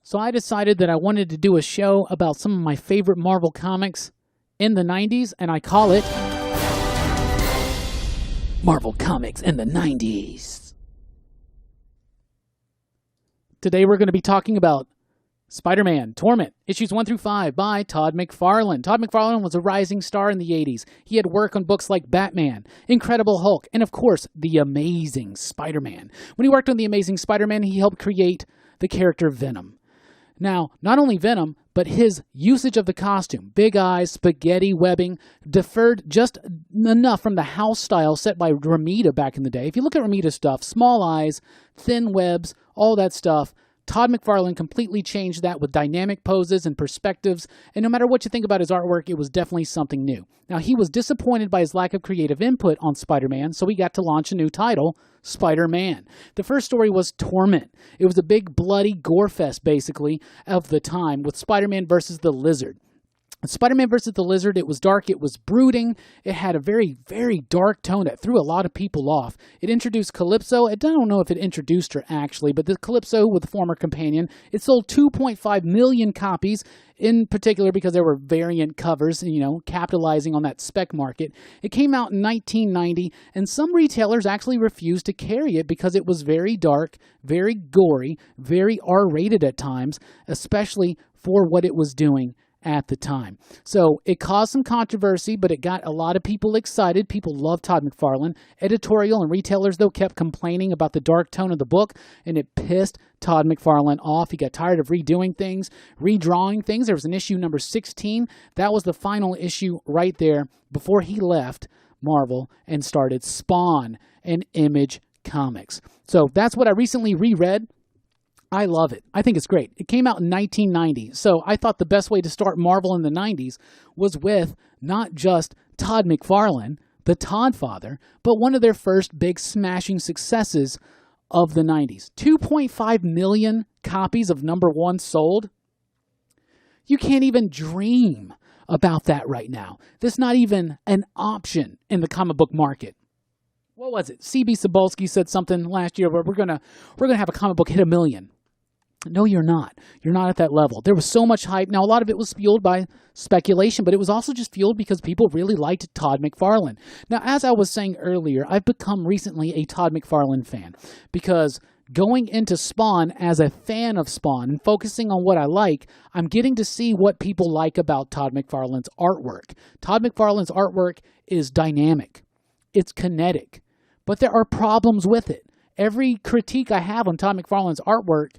So I decided that I wanted to do a show about some of my favorite Marvel comics in the 90s, and I call it Marvel Comics in the 90s. Today we're going to be talking about Spider-Man Torment, issues 1 through 5 by Todd McFarlane. Todd McFarlane was a rising star in the 80s. He had work on books like Batman, Incredible Hulk, and of course, The Amazing Spider-Man. When he worked on The Amazing Spider-Man, he helped create the character Venom. Now, not only Venom, but his usage of the costume, big eyes, spaghetti webbing, differed just enough from the house style set by Romita back in the day. If you look at Romita's stuff, small eyes, thin webs, all that stuff, Todd McFarlane completely changed that with dynamic poses and perspectives, and no matter what you think about his artwork, it was definitely something new. Now, he was disappointed by his lack of creative input on Spider-Man, so he got to launch a new title, Spider-Man. The first story was Torment. It was a big, bloody gore fest, basically, of the time, with Spider-Man versus the Lizard. Spider-Man vs. the Lizard, it was dark, it was brooding, it had a very, very dark tone that threw a lot of people off. It introduced Calypso. I don't know if it introduced her, actually, but the Calypso with the former companion, it sold 2.5 million copies, in particular because there were variant covers, capitalizing on that spec market. It came out in 1990, and some retailers actually refused to carry it because it was very dark, very gory, very R-rated at times, especially for what it was doing at the time. So it caused some controversy, but it got a lot of people excited. People love Todd McFarlane. Editorial and retailers, though, kept complaining about the dark tone of the book, and it pissed Todd McFarlane off. He got tired of redoing things, redrawing things. There was an issue number 16. That was the final issue right there before he left Marvel and started Spawn and Image Comics. So that's what I recently reread. I love it. I think it's great. It came out in 1990, so I thought the best way to start Marvel in the 90s was with not just Todd McFarlane, the Todd father, but one of their first big smashing successes of the 90s. 2.5 million copies of number one sold. You can't even dream about that right now. That's not even an option in the comic book market. What was it? C.B. Cebulski said something last year where we're gonna have a comic book hit 1 million. No, you're not. You're not at that level. There was so much hype. Now, a lot of it was fueled by speculation, but it was also just fueled because people really liked Todd McFarlane. Now, as I was saying earlier, I've become recently a Todd McFarlane fan because going into Spawn as a fan of Spawn and focusing on what I like, I'm getting to see what people like about Todd McFarlane's artwork. Todd McFarlane's artwork is dynamic. It's kinetic, but there are problems with it. Every critique I have on Todd McFarlane's artwork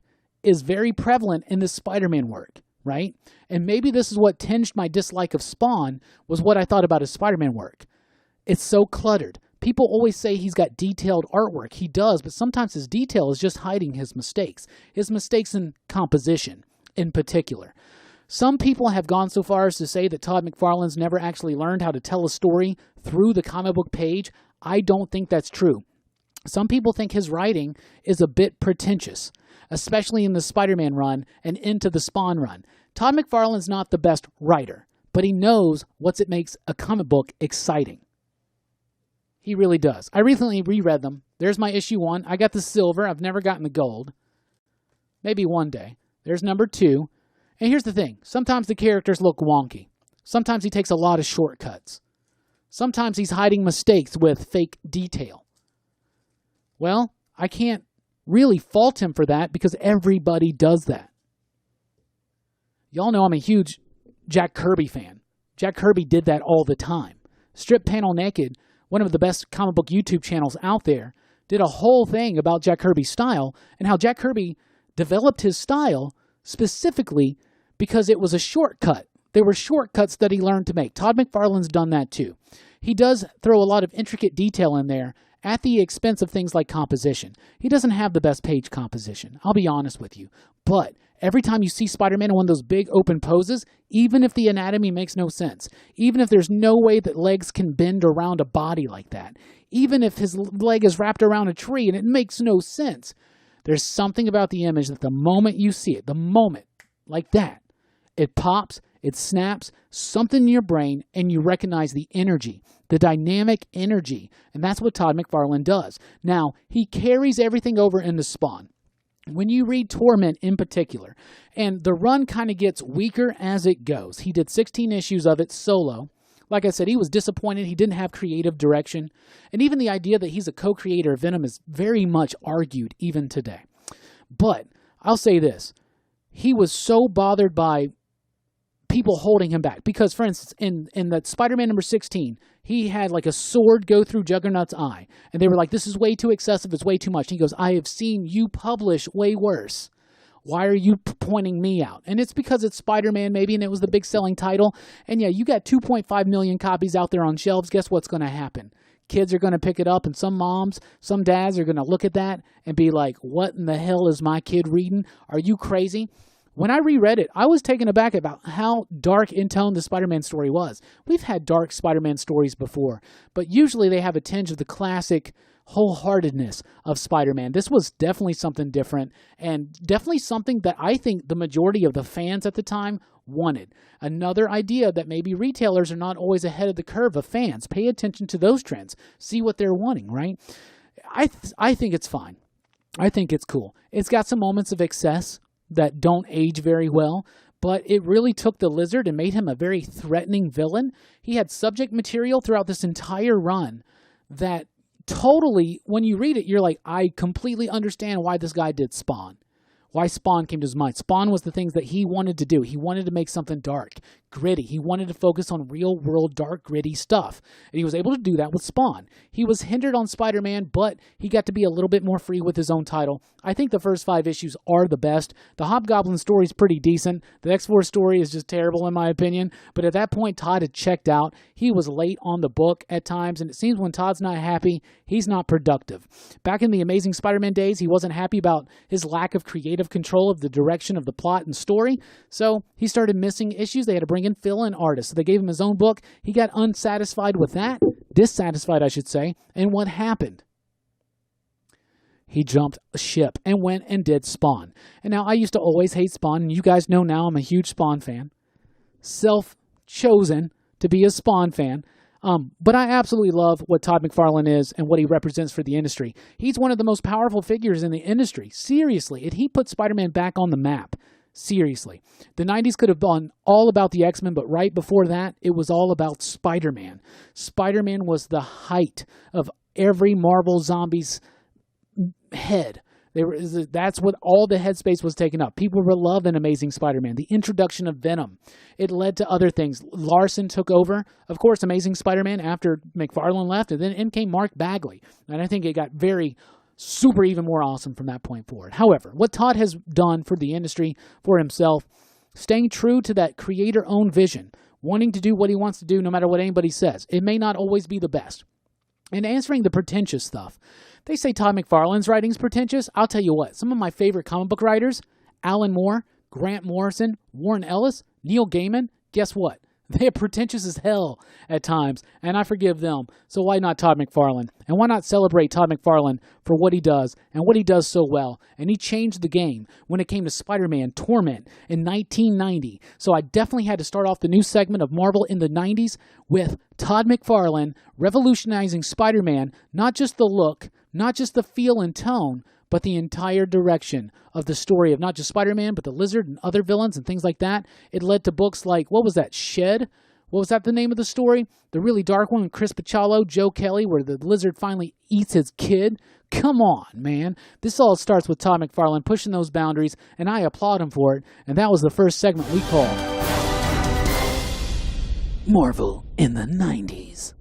is very prevalent in the Spider-Man work, right? And maybe this is what tinged my dislike of Spawn, was what I thought about his Spider-Man work. It's so cluttered. People always say he's got detailed artwork. He does, but sometimes his detail is just hiding his mistakes in composition in particular. Some people have gone so far as to say that Todd McFarlane's never actually learned how to tell a story through the comic book page. I don't think that's true. Some people think his writing is a bit pretentious, especially in the Spider-Man run and into the Spawn run. Todd McFarlane's not the best writer, but he knows what makes a comic book exciting. He really does. I recently reread them. There's my issue 1. I got the silver. I've never gotten the gold. Maybe one day. There's number 2. And here's the thing. Sometimes the characters look wonky. Sometimes he takes a lot of shortcuts. Sometimes he's hiding mistakes with fake detail. Well, I can't really fault him for that because everybody does that. Y'all know I'm a huge Jack Kirby fan. Jack Kirby did that all the time. Strip Panel Naked, one of the best comic book YouTube channels out there, did a whole thing about Jack Kirby's style and how Jack Kirby developed his style specifically because it was a shortcut. There were shortcuts that he learned to make. Todd McFarlane's done that too. He does throw a lot of intricate detail in there at the expense of things like composition. He doesn't have the best page composition, I'll be honest with you. But every time you see Spider-Man in one of those big open poses, even if the anatomy makes no sense, even if there's no way that legs can bend around a body like that, even if his leg is wrapped around a tree and it makes no sense, there's something about the image that the moment you see it, the moment like that, it pops, it snaps, something in your brain, and you recognize the energy, the dynamic energy. And that's what Todd McFarlane does. Now, he carries everything over into Spawn. when you read Torment in particular, and the run kind of gets weaker as it goes. He did 16 issues of it solo. Like I said, he was disappointed. He didn't have creative direction. And even the idea that he's a co-creator of Venom is very much argued even today. But I'll say this. He was so bothered by people holding him back. Because, for instance, in that Spider-Man number 16, he had like a sword go through Juggernaut's eye. And they were like, this is way too excessive. It's way too much. And he goes, I have seen you publish way worse. Why are you pointing me out? And it's because it's Spider-Man maybe, and it was the big selling title. And yeah, you got 2.5 million copies out there on shelves. Guess what's going to happen? Kids are going to pick it up, and some moms, some dads are going to look at that and be like, what in the hell is my kid reading? Are you crazy? When I reread it, I was taken aback about how dark in tone the Spider-Man story was. We've had dark Spider-Man stories before, but usually they have a tinge of the classic wholeheartedness of Spider-Man. This was definitely something different, and definitely something that I think the majority of the fans at the time wanted. Another idea that maybe retailers are not always ahead of the curve of fans. Pay attention to those trends. See what they're wanting, right? I think it's fine. I think it's cool. It's got some moments of excess that don't age very well, but it really took the Lizard and made him a very threatening villain. He had subject material throughout this entire run that totally, when you read it, you're like, I completely understand why this guy did Spawn. Why Spawn came to his mind. Spawn was the things that he wanted to do. He wanted to make something dark, gritty. He wanted to focus on real-world, dark, gritty stuff. And he was able to do that with Spawn. He was hindered on Spider-Man, but he got to be a little bit more free with his own title. I think the first 5 issues are the best. The Hobgoblin story is pretty decent. The X-Force story is just terrible in my opinion. But at that point, Todd had checked out. He was late on the book at times, and it seems when Todd's not happy, he's not productive. Back in the Amazing Spider-Man days, he wasn't happy about his lack of creative control of the direction of the plot and story, so he started missing issues. They had to bring in fill-in artists, so they gave him his own book. He got unsatisfied with that, dissatisfied, I should say, and what happened? He jumped ship and went and did Spawn. And now, I used to always hate Spawn, and you guys know now I'm a huge Spawn fan. Self-chosen to be a Spawn fan. But I absolutely love what Todd McFarlane is and what he represents for the industry. He's one of the most powerful figures in the industry. Seriously. And he put Spider-Man back on the map. Seriously. The 90s could have been all about the X-Men, but right before that, it was all about Spider-Man. Spider-Man was the height of every Marvel zombie's head. That's what all the headspace was taken up. People were loving Amazing Spider-Man. The introduction of Venom. It led to other things. Larson took over, of course, Amazing Spider-Man after McFarlane left, and then in came Mark Bagley. And I think it got super even more awesome from that point forward. However, what Todd has done for the industry, for himself, staying true to that creator-owned vision, wanting to do what he wants to do no matter what anybody says. It may not always be the best. And answering the pretentious stuff. They say Todd McFarlane's writing's pretentious. I'll tell you what, some of my favorite comic book writers, Alan Moore, Grant Morrison, Warren Ellis, Neil Gaiman, guess what? They're pretentious as hell at times, and I forgive them. So why not Todd McFarlane? And why not celebrate Todd McFarlane for what he does and what he does so well? And he changed the game when it came to Spider-Man Torment in 1990. So I definitely had to start off the new segment of Marvel in the 90s with Todd McFarlane revolutionizing Spider-Man, not just the look, not just the feel and tone, but the entire direction of the story of not just Spider-Man, but the Lizard and other villains and things like that. It led to books like, what was that, Shed? What was that the name of the story? The really dark one with Chris Picciolo, Joe Kelly, where the Lizard finally eats his kid. Come on, man. This all starts with Todd McFarlane pushing those boundaries, and I applaud him for it. And that was the first segment we called Marvel in the 90s.